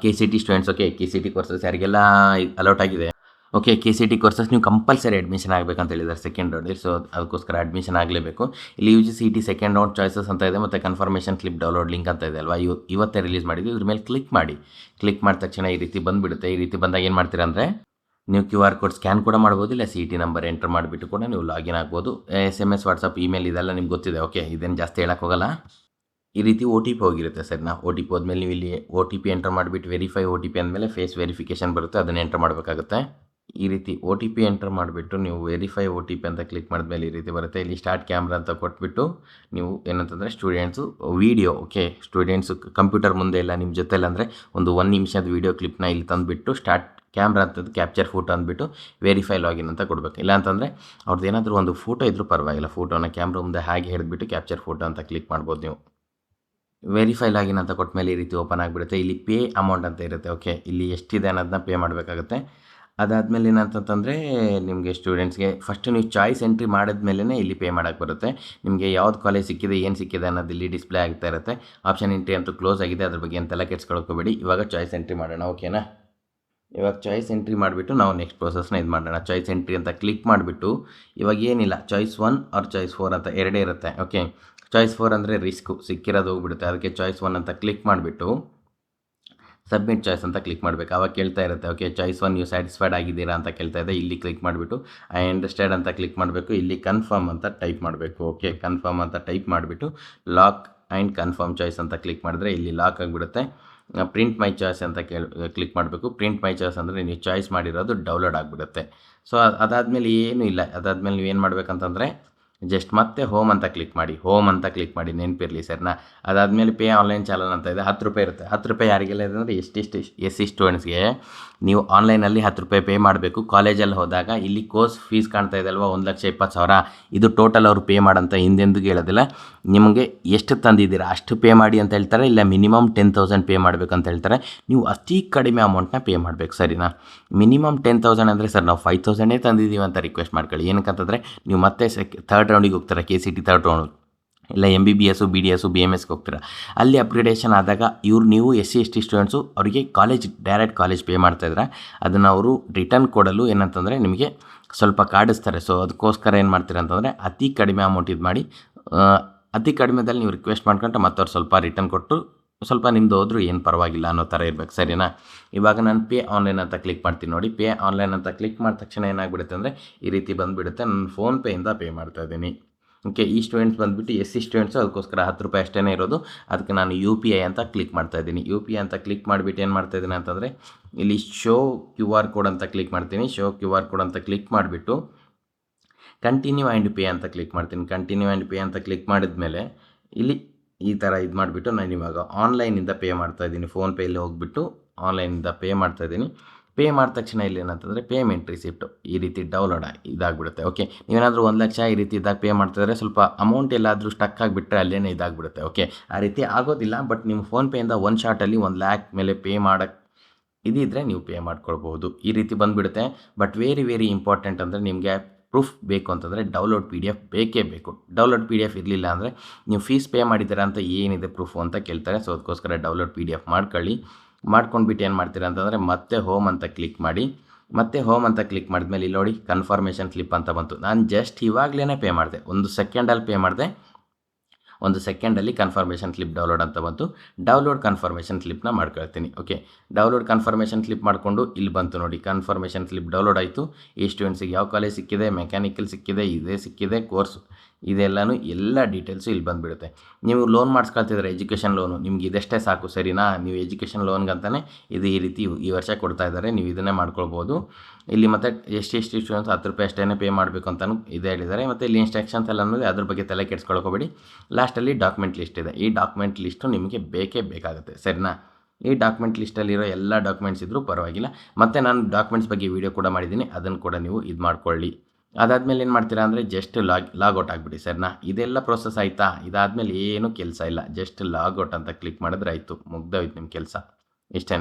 K C T students. Okay, K C T courses ಯಾರಿಗೆಲ್ಲ ಅಲೌಟ್ ಆಗಿದೆ. Okay, K C T courses ನೀವು compulsory admission ಆಗಬೇಕಂತ ಹೇಳಿದ್ದಾರೆ second ರೌಂಡಲ್ಲಿ. So ಅದಕ್ಕೋಸ್ಕರ ಅಡ್ಮಿಷನ್ ಆಗಲೇಬೇಕು. ಇಲ್ಲಿ U G C T second round choices ಅಂತ ಇದೆ, ಮತ್ತು ಕನ್ಫರ್ಮೇಷನ್ ಕ್ಲಿಪ್ ಡೌನ್ಲೋಡ್ ಲಿಂಕ್ ಅಂತ ಇದೆ ಅಲ್ವಾ, ಇವತ್ತೇ ರಿಲೀಸ್ ಮಾಡಿದ್ವಿ. ಇದ್ರ ಮೇಲೆ ಕ್ಲಿಕ್ ಮಾಡಿದ ತಕ್ಷಣ ಈ ರೀತಿ ಬಂದುಬಿಡುತ್ತೆ. ಈ ರೀತಿ ಬಂದಾಗ ಏನು ಮಾಡ್ತೀರಾ ಅಂದರೆ, ನೀವು ಕ್ಯೂ ಆರ್ ಕೋಡ್ ಸ್ಕ್ಯಾನ್ ಕೂಡ ಮಾಡ್ಬೋದು, ಇಲ್ಲ ಸಿ ಟಿ ನಂಬರ್ ಎಂಟರ್ ಮಾಡಿಬಿಟ್ಟು ಕೂಡ ನೀವು ಲಾಗಿನ್ ಆಗ್ಬೋದು. SMS, ವಾಟ್ಸಪ್, ಇಮೇಲ್ ಇದೆಲ್ಲ ನಿಮ್ಗೆ ಗೊತ್ತಿದೆ. ಓಕೆ, ಇದೇನು ಜಾಸ್ತಿ ಹೇಳಕ್ಕೆ ಹೋಗಲ್ಲ. ಈ ರೀತಿ ಒ ಟಿ ಪಿ ಹೋಗಿರುತ್ತೆ ಸರಿನಾ. ಒ ಟಿ ಪಿ ಹೋದ್ಮೇಲೆ ನೀವು ಇಲ್ಲಿ ಒ ಟಿ ಪಿ ಎಂಟರ್ ಮಾಡಿಬಿಟ್ಟು ವೆರಿಫೈ ಒ ಟಿ ಪಿ ಅಂದಮೇಲೆ ಫೇಸ್ ವೆರಿಫಿಕೇಷನ್ ಬರುತ್ತೆ, ಅದನ್ನು ಎಂಟರ್ ಮಾಡಬೇಕಾಗುತ್ತೆ. ಈ ರೀತಿ ಒ ಟಿ ಪಿ ಎಂಟರ್ ಮಾಡಿಬಿಟ್ಟು ನೀವು ವೆರಿಫೈ ಒ ಟಿ ಪಿ ಅಂತ ಕ್ಲಿಕ್ ಮಾಡಿದ್ಮೇಲೆ ಈ ರೀತಿ ಬರುತ್ತೆ. ಇಲ್ಲಿ ಸ್ಟಾರ್ಟ್ ಕ್ಯಾಮ್ರಾ ಅಂತ ಕೊಟ್ಬಿಟ್ಟು ನೀವು ಏನಂತಂದರೆ students video, okay, students computer ಮುಂದೆ ಇಲ್ಲ ನಿಮ್ಮ ಜೊತೆಲಿ ಅಂದರೆ ಒಂದು 1 ನಿಮಿಷದ ವೀಡಿಯೋ ಕ್ಲಿಪ್ನ ಇಲ್ಲಿ ತಂದುಬಿಟ್ಟು ಸ್ಟಾರ್ಟ್ ಕ್ಯಾಮ್ರಾ ಅಂತದ್ದು ಕ್ಯಾಪ್ಚರ್ ಫೋಟೋ ಅಂದ್ಬಿಟ್ಟು ವೆರಿಫೈ ಲಾಗಿನ್ ಅಂತ ಕೊಡಬೇಕು. ಇಲ್ಲ ಅಂತಂದರೆ ಅವ್ರದ್ದು ಏನಾದರೂ ಒಂದು ಫೋಟೋ ಇದ್ದರೂ ಪರವಾಗಿಲ್ಲ, ಫೋಟೋನ ಕ್ಯಾಮ್ರಾ ಮುಂದೆ ಹಾಗೆ ಹಿಡಿದ್ಬಿಟ್ಟು ಕ್ಯಾಪ್ಚರ್ ಫೋಟೋ ಅಂತ ಕ್ಲಿಕ್ ಮಾಡ್ಬೋದು ನೀವು. ವೆರಿಫೈ ಲಾಗಿನ್ ಅಂತ ಕೊಟ್ಟ ಮೇಲೆ ಈ ರೀತಿ ಓಪನ್ ಆಗಿಬಿಡುತ್ತೆ. ಇಲ್ಲಿ ಪೇ ಅಮೌಂಟ್ ಅಂತ ಇರುತ್ತೆ. ಓಕೆ, ಇಲ್ಲಿ ಎಷ್ಟಿದೆ ಅನ್ನೋದನ್ನ ಪೇ ಮಾಡಬೇಕಾಗುತ್ತೆ. ಅದಾದಮೇಲೆ ಏನಂತಂದರೆ ನಿಮಗೆ ಸ್ಟೂಡೆಂಟ್ಸ್ಗೆ ಫಸ್ಟ್ ನೀವು ಚಾಯ್ಸ್ ಎಂಟ್ರಿ ಮಾಡಿದ್ಮೇಲೆ ಇಲ್ಲಿ ಪೇ ಮಾಡೋಕ್ಕೆ ಬರುತ್ತೆ. ನಿಮಗೆ ಯಾವ್ದು ಕಾಲೇಜ್ ಸಿಕ್ಕಿದೆ, ಏನು ಸಿಕ್ಕಿದೆ ಅನ್ನೋದು ಇಲ್ಲಿ ಡಿಸ್ಪ್ಲೇ ಆಗ್ತಾ ಇರುತ್ತೆ. ಆಪ್ಷನ್ ಎಂಟ್ರಿ ಅಂತೂ ಕ್ಲೋಸ್ ಆಗಿದೆ, ಅದ್ರ ಬಗ್ಗೆ ಎಂತೆಲ್ಲ ಕೆಡ್ಸ್ಕೊಳ್ಕೋಬೇಡಿ. ಇವಾಗ ಚಾಯ್ಸ್ ಎಂಟ್ರಿ ಮಾಡೋಣ. ಓಕೆನಾ, ಇವಾಗ ಚಾಯ್ಸ್ ಎಂಟ್ರಿ ಮಾಡಿಬಿಟ್ಟು ನಾವು ನೆಕ್ಸ್ಟ್ ಪ್ರೋಸೆಸ್ನ ಇದು ಮಾಡೋಣ. ಚಾಯ್ಸ್ ಎಂಟ್ರಿ ಅಂತ ಕ್ಲಿಕ್ ಮಾಡಿಬಿಟ್ಟು ಇವಾಗ ಏನಿಲ್ಲ, ಚಾಯ್ಸ್ 1 ಆರ್ ಚಾಯ್ಸ್ 4 ಅಂತ ಎರಡೇ ಇರುತ್ತೆ. ಓಕೆ, ಚಾಯ್ಸ್ 4 ಅಂದರೆ ರಿಸ್ಕು, ಸಿಕ್ಕಿರೋದು ಹೋಗ್ಬಿಡುತ್ತೆ. ಅದಕ್ಕೆ ಚಾಯ್ಸ್ 1 ಅಂತ ಕ್ಲಿಕ್ ಮಾಡಿಬಿಟ್ಟು ಸಬ್ಮಿಟ್ ಚಾಯ್ಸ್ ಅಂತ ಕ್ಲಿಕ್ ಮಾಡಬೇಕು. ಆವಾಗ ಕೇಳ್ತಾ ಇರುತ್ತೆ, ಓಕೆ ಚಾಯ್ಸ್ 1 ನೀವು ಸ್ಯಾಟಿಸ್ಫೈಡ್ ಆಗಿದ್ದೀರಾ ಅಂತ ಕೇಳ್ತಾ ಇದೆ. ಇಲ್ಲಿ ಕ್ಲಿಕ್ ಮಾಡಿಬಿಟ್ಟು ಐ ಅಂಡರ್ಸ್ಟ್ಯಾಂಡ್ ಅಂತ ಕ್ಲಿಕ್ ಮಾಡಬೇಕು. ಇಲ್ಲಿ ಕನ್ಫರ್ಮ್ ಅಂತ ಟೈಪ್ ಮಾಡಬೇಕು. ಓಕೆ, ಕನ್ಫರ್ಮ್ ಅಂತ ಟೈಪ್ ಮಾಡಿಬಿಟ್ಟು ಲಾಕ್ ಆ್ಯಂಡ್ ಕನ್ಫರ್ಮ್ ಚಾಯ್ಸ್ ಅಂತ ಕ್ಲಿಕ್ ಮಾಡಿದ್ರೆ ಇಲ್ಲಿ ಲಾಕ್ ಆಗಿಬಿಡುತ್ತೆ. ಪ್ರಿಂಟ್ ಮೈ ಚಾಯ್ಸ್ ಅಂತ ಕ್ಲಿಕ್ ಮಾಡಬೇಕು. ಪ್ರಿಂಟ್ ಮೈ ಚಾಯ್ಸ್ ಅಂದರೆ ನೀವು ಚಾಯ್ಸ್ ಮಾಡಿರೋದು ಡೌನ್ಲೋಡ್ ಆಗಿಬಿಡುತ್ತೆ. ಸೊ ಅದಾದಮೇಲೆ ಏನೂ ಇಲ್ಲ. ಅದಾದಮೇಲೆ ನೀವು ಏನು ಮಾಡಬೇಕಂತಂದರೆ ಜಸ್ಟ್ ಮತ್ತೆ ಹೋಮ್ ಅಂತ ಕ್ಲಿಕ್ ಮಾಡಿ ನೆನಪಿರಲಿ ಸರ್ನ. ಅದಾದಮೇಲೆ ಪೇ ಆನ್ಲೈನ್ ಚಾಲನ್ ಅಂತ ಇದೆ, 10 ರೂಪಾಯಿ ಇರುತ್ತೆ. 10 ರೂಪಾಯಿ ಯಾರಿಗೆಲ್ಲ ಇದೆ ಅಂದರೆ ಎಸ್ ಸಿ ಸ್ಟೂಡೆಂಟ್ಸ್ಗೆ ನೀವು ಆನ್ಲೈನಲ್ಲಿ 10 ರೂಪಾಯಿ ಪೇ ಮಾಡಬೇಕು. ಕಾಲೇಜಲ್ಲಿ ಹೋದಾಗ ಇಲ್ಲಿ ಕೋರ್ಸ್ ಫೀಸ್ ಕಾಣ್ತಾ ಇದೆ ಅಲ್ವಾ, 1,20,000, ಇದು ಟೋಟಲ್ ಅವರು ಪೇ ಮಾಡೋಂಥ ಹಿಂದೆಂದಿಗೂ ಹೇಳೋದಿಲ್ಲ. ನಿಮಗೆ ಎಷ್ಟು ತಂದಿದ್ದೀರಾ ಅಷ್ಟು ಪೇ ಮಾಡಿ ಅಂತ ಹೇಳ್ತಾರೆ, ಇಲ್ಲ ಮಿನಿಮಮ್ 10,000 ಪೇ ಮಾಡಬೇಕು ಅಂತ ಹೇಳ್ತಾರೆ. ನೀವು ಅತಿ ಕಡಿಮೆ ಅಮೌಂಟ್ನ ಪೇ ಮಾಡಬೇಕು ಸರಿನಾ. ಮಿನಿಮಮ್ 10,000 ಅಂದರೆ ಸರ್ ನಾವು 5,000 ತಂದಿದ್ದೀವಿ ಅಂತ ರಿಕ್ವೆಸ್ಟ್ ಮಾಡ್ಕೊಳ್ಳಿ. ಏನಕ್ಕಂತಂದರೆ ನೀವು ಮತ್ತೆ ಥರ್ಡ್ ರೌಂಡಿಗೆ ಹೋಗ್ತಾರೆ, K C T third round, ಇಲ್ಲ MBBS, BDS, BMSಗೆ ಹೋಗ್ತೀರಾ. ಅಲ್ಲಿ ಅಪ್ಗ್ರೇಡೇಷನ್ ಆದಾಗ ನೀವು SC ST ಸ್ಟೂಡೆಂಟ್ಸು ಅವರಿಗೆ ಡೈರೆಕ್ಟ್ ಕಾಲೇಜ್ ಪೇ ಮಾಡ್ತಾಯಿದ್ರೆ ಅದನ್ನು ಅವರು ರಿಟರ್ನ್ ಕೊಡಲು ಏನಂತಂದರೆ ನಿಮಗೆ ಸ್ವಲ್ಪ ಕಾಡಿಸ್ತಾರೆ. ಸೊ ಅದಕ್ಕೋಸ್ಕರ ಏನು ಮಾಡ್ತೀರಾ ಅಂತಂದರೆ ಅತಿ ಕಡಿಮೆ ಅಮೌಂಟ್ ಇದು ಮಾಡಿ, ಅತಿ ಕಡಿಮೆದಲ್ಲಿ ನೀವು ರಿಕ್ವೆಸ್ಟ್ ಮಾಡ್ಕೊಂಡ್ರೆ ಮತ್ತೆ ಅವ್ರು ಸ್ವಲ್ಪ ರಿಟರ್ನ್ ಕೊಟ್ಟು ಸ್ವಲ್ಪ ನಿಮ್ಮದು ಹೋದ್ರೂ ಏನು ಪರವಾಗಿಲ್ಲ ಅನ್ನೋ ಥರ ಇರಬೇಕು ಸರಿನಾ. ಇವಾಗ ನಾನು ಪೇ ಆನ್ಲೈನ್ ಅಂತ ಕ್ಲಿಕ್ ಮಾಡ್ತೀನಿ ನೋಡಿ. ಪೇ ಆನ್ಲೈನ್ ಅಂತ ಕ್ಲಿಕ್ ಮಾಡಿದ ತಕ್ಷಣ ಏನಾಗ್ಬಿಡುತ್ತೆ ಅಂದರೆ ಈ ರೀತಿ ಬಂದುಬಿಡುತ್ತೆ. ನಾನು ಫೋನ್ಪೇಯಿಂದ ಪೇ ಮಾಡ್ತಾಯಿದ್ದೀನಿ. ಓಕೆ, ಈ ಸ್ಟೂಡೆಂಟ್ಸ್ ಬಂದುಬಿಟ್ಟು SC ಸ್ಟೂಡೆಂಟ್ಸು, ಅದಕ್ಕೋಸ್ಕರ 10 ರೂಪಾಯಿ ಅಷ್ಟೇ ಇರೋದು. ಅದಕ್ಕೆ ನಾನು UPI ಅಂತ ಕ್ಲಿಕ್ ಮಾಡ್ತಾಯಿದ್ದೀನಿ. UPI ಅಂತ ಕ್ಲಿಕ್ ಮಾಡಿಬಿಟ್ಟು ಏನು ಮಾಡ್ತಾಯಿದ್ದೀನಿ ಅಂತಂದರೆ ಇಲ್ಲಿ ಶೋ QR ಕೋಡ್ ಅಂತ ಕ್ಲಿಕ್ ಮಾಡ್ತೀನಿ. ಶೋ QR ಕೋಡ್ ಅಂತ ಕ್ಲಿಕ್ ಮಾಡಿಬಿಟ್ಟು ಕಂಟಿನ್ಯೂ ಆ್ಯಂಡ್ ಪೇ ಅಂತ ಕ್ಲಿಕ್ ಮಾಡ್ತೀನಿ. ಕಂಟಿನ್ಯೂ ಆ್ಯಂಡ್ ಪೇ ಅಂತ ಕ್ಲಿಕ್ ಮಾಡಿದ್ಮೇಲೆ ಇಲ್ಲಿ ಈ ಥರ ಇದು ಮಾಡಿಬಿಟ್ಟು ನಾನು ಇವಾಗ ಆನ್ಲೈನಿಂದ ಪೇ ಮಾಡ್ತಾಯಿದ್ದೀನಿ. ಫೋನ್ಪೇಯಲ್ಲಿ ಹೋಗ್ಬಿಟ್ಟು ಆನ್ಲೈನಿಂದ ಪೇ ಮಾಡ್ತಾಯಿದ್ದೀನಿ. ಪೇ ಮಾಡಿದ ತಕ್ಷಣ ಇಲ್ಲಿ ಏನಂತಂದರೆ ಪೇಮೆಂಟ್ ರಿಸಿಪ್ಟು ಈ ರೀತಿ ಡೌನ್ಲೋಡ್ ಇದಾಗ್ಬಿಡುತ್ತೆ. ಓಕೆ, ನೀವೇನಾದರೂ 1 ಲಕ್ಷ ಈ ರೀತಿ ಇದ್ದಾಗ ಪೇ ಮಾಡ್ತಾಯಿದ್ರೆ ಸ್ವಲ್ಪ ಅಮೌಂಟ್ ಎಲ್ಲಾದರೂ ಸ್ಟಕ್ ಆಗಿಬಿಟ್ರೆ ಅಲ್ಲೇ ಇದಾಗ್ಬಿಡುತ್ತೆ. ಓಕೆ, ಆ ರೀತಿ ಆಗೋದಿಲ್ಲ. ಬಟ್ ನಿಮ್ಮ ಫೋನ್ಪೇಯಿಂದ 1 ಶಾಟಲ್ಲಿ 1 ಲ್ಯಾಕ್ ಮೇಲೆ ಪೇ ಮಾಡೋಕ್ಕೆ ಇದಿದ್ದರೆ ನೀವು ಪೇ ಮಾಡ್ಕೊಳ್ಬೋದು. ಈ ರೀತಿ ಬಂದುಬಿಡುತ್ತೆ. ಬಟ್ ವೆರಿ ಇಂಪಾರ್ಟೆಂಟ್ ಅಂದರೆ ನಿಮಗೆ ಪ್ರೂಫ್ ಬೇಕು ಅಂತಂದರೆ ಡೌನ್ಲೋಡ್ PDF ಬೇಕೇ ಬೇಕು. ಡೌನ್ಲೋಡ್ PDF ಇರಲಿಲ್ಲ ಅಂದರೆ ನೀವು ಫೀಸ್ ಪೇ ಮಾಡಿದ್ದೀರಾ ಅಂತ ಏನಿದೆ ಪ್ರೂಫು ಅಂತ ಕೇಳ್ತಾರೆ. ಸೊ ಅದಕ್ಕೋಸ್ಕರ ಡೌನ್ಲೋಡ್ PDF ಮಾಡ್ಕೊಂಡ್ಬಿಟ್ಟು ಏನು ಮಾಡ್ತೀರಾ ಅಂತಂದರೆ ಮತ್ತೆ ಹೋಮ್ ಅಂತ ಕ್ಲಿಕ್ ಮಾಡಿ. ಮತ್ತೆ ಹೋಮ್ ಅಂತ ಕ್ಲಿಕ್ ಮಾಡಿದ್ಮೇಲೆ ಇಲ್ಲಿ ನೋಡಿ ಕನ್ಫರ್ಮೇಷನ್ ಕ್ಲಿಪ್ ಅಂತ ಬಂತು. ನಾನು ಜಸ್ಟ್ ಇವಾಗಲೇ ಪೇ ಮಾಡಿದೆ, 1 ಸೆಕೆಂಡಲ್ಲಿ ಪೇ ಮಾಡಿದೆ. 1 ಸೆಕೆಂಡಲ್ಲಿ ಕನ್ಫರ್ಮೇಷನ್ ಕ್ಲಿಪ್ ಡೌನ್ಲೋಡ್ ಅಂತ ಬಂತು. ಡೌನ್ಲೋಡ್ ಕನ್ಫರ್ಮೇಷನ್ ಕ್ಲಿಪ್ನ ಮಾಡ್ಕೊಳ್ತೀನಿ. ಓಕೆ, ಡೌನ್ಲೋಡ್ ಕನ್ಫರ್ಮೇಷನ್ ಕ್ಲಿಪ್ ಮಾಡಿಕೊಂಡು ಇಲ್ಲಿ ಬಂತು ನೋಡಿ, ಕನ್ಫರ್ಮೇಷನ್ ಕ್ಲಿಪ್ ಡೌನ್ಲೋಡ್ ಆಯಿತು. ಈ ಸ್ಟೂಡೆಂಟ್ಸಿಗೆ ಯಾವ ಕಾಲೇಜ್ ಸಿಕ್ಕಿದೆ, ಮೆಕ್ಯಾನಿಕಲ್ ಸಿಕ್ಕಿದೆ, ಇದೇ ಸಿಕ್ಕಿದೆ ಕೋರ್ಸ್, ಇದೆಲ್ಲನೂ ಎಲ್ಲ ಡೀಟೇಲ್ಸು ಇಲ್ಲಿ ಬಂದುಬಿಡುತ್ತೆ. ನೀವು ಲೋನ್ ಮಾಡಿಸ್ಕೊಳ್ತಿದ್ರೆ ಎಜುಕೇಷನ್ ಲೋನು, ನಿಮ್ಗೆ ಇದಷ್ಟೇ ಸಾಕು ಸರಿನಾ. ನೀವು ಎಜುಕೇಷನ್ ಲೋನ್ಗಂತಲೇ ಇದು ಈ ರೀತಿ ಈ ವರ್ಷ ಕೊಡ್ತಾ ಇದ್ದಾರೆ, ನೀವು ಇದನ್ನೇ ಮಾಡ್ಕೊಳ್ಬೋದು. ಇಲ್ಲಿ ಮತ್ತು ಎಷ್ಟು ಸ್ಟೂಡೆಂಟ್ಸ್ 10 ರೂಪಾಯಿ ಅಷ್ಟೇ ಪೇ ಮಾಡಬೇಕು ಅಂತಲೂ ಇದು ಹೇಳಿದ್ದಾರೆ. ಮತ್ತು ಇಲ್ಲಿ ಇನ್ಸ್ಟ್ರಕ್ಷನ್ಸ್ ಎಲ್ಲ ಅನ್ನೋದು ಅದ್ರ ಬಗ್ಗೆ ತಲೆ ಕೆಡಿಸ್ಕೊಳ್ಕೋಬೇಡಿ. ಲಾಸ್ಟಲ್ಲಿ ಡಾಕ್ಯುಮೆಂಟ್ ಲಿಸ್ಟ್ ಇದೆ. ಈ ಡಾಕ್ಯುಮೆಂಟ್ ಲಿಸ್ಟು ನಿಮಗೆ ಬೇಕಾಗುತ್ತೆ ಸರಿನಾ. ಈ ಡಾಕ್ಯುಮೆಂಟ್ ಲಿಸ್ಟಲ್ಲಿರೋ ಎಲ್ಲ ಡಾಕ್ಯುಮೆಂಟ್ಸ್ ಇದ್ದರೂ ಪರವಾಗಿಲ್ಲ. ಮತ್ತು ನಾನು ಡಾಕ್ಯುಮೆಂಟ್ಸ್ ಬಗ್ಗೆ ವೀಡಿಯೋ ಕೂಡ ಮಾಡಿದ್ದೀನಿ, ಅದನ್ನು ಕೂಡ ನೀವು ಇದು ಮಾಡ್ಕೊಳ್ಳಿ. ಅದಾದಮೇಲೆ ಏನು ಮಾಡ್ತೀರಾ ಅಂದರೆ ಜಸ್ಟ್ ಲಾಗೌಟ್ ಆಗಿಬಿಡಿ ಸರಿನಾ. ಇದೆಲ್ಲ ಪ್ರೋಸೆಸ್ ಆಯಿತಾ. ಇದಾದಮೇಲೆ ಏನೂ ಕೆಲಸ ಇಲ್ಲ, ಜಸ್ಟ್ ಲಾಗೌಟ್ ಅಂತ ಕ್ಲಿಕ್ ಮಾಡಿದ್ರೆ ಆಯಿತು, ಮುಗ್ದೋಯ್ತು ನಿಮ್ಮ ಕೆಲಸ. ಇಷ್ಟೇ.